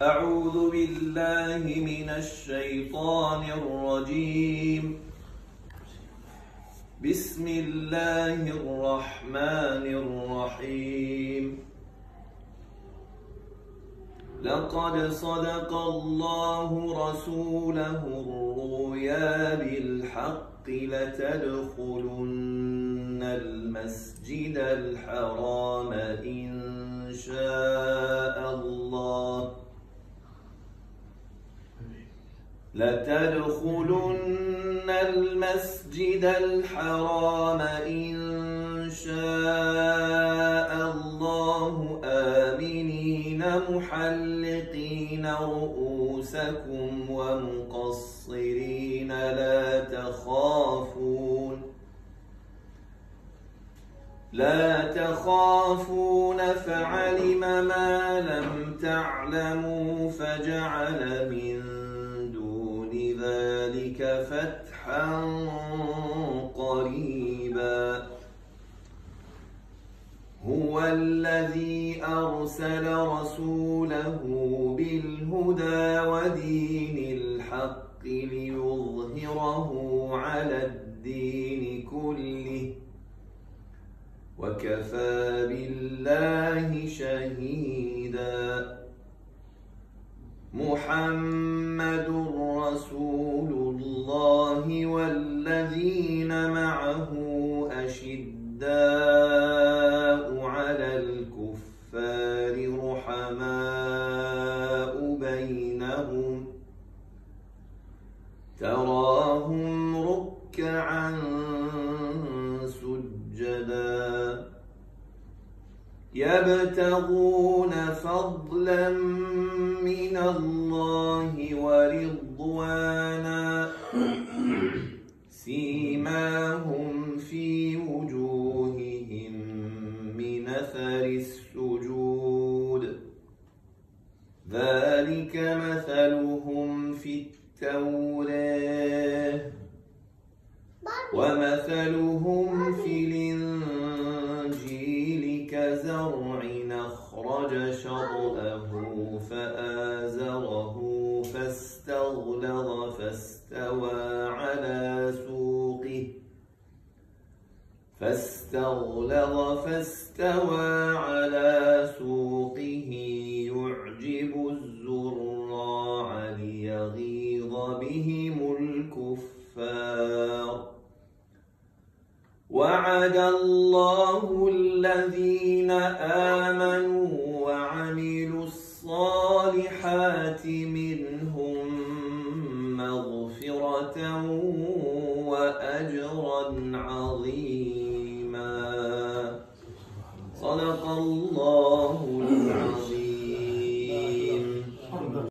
أعوذ بالله من الشيطان الرجيم. بسم الله الرحمن الرحيم. لقد صدق الله رسوله الرؤيا بالحق لتدخلن المسجد الحرام إن شاء الله لتدخلن المسجد الحرام إن شاء الله آمنين محلقين رؤوسكم ومقصرين لا تخافون فعلم ما لم تعلموا فجعل من ذلك فتحا قريبا. هو الذي أرسل رسوله بالهدى ودين الحق ليظهره على الدين كله وكفى بالله شهيدا. محمد رسول الله والذين معه أشداء على الكفار رحماء بينهم تراهم ركعا سجدا يبتغون فضلا من الله ورضوانا سيماهم في وجوههم من أثر السجود ذلك مثلهم في التوراة ومثلهم في الإنجيل كزرع أخرج شطأه فآزره فاستغلظ فاستوى على سوقه يعجب الزراع ليغيظ بهم الكفار. وعد الله الذين آمنوا وعملوا الصالحات منهم مغفرة وأجرا عظيما. صدق الله العظيم.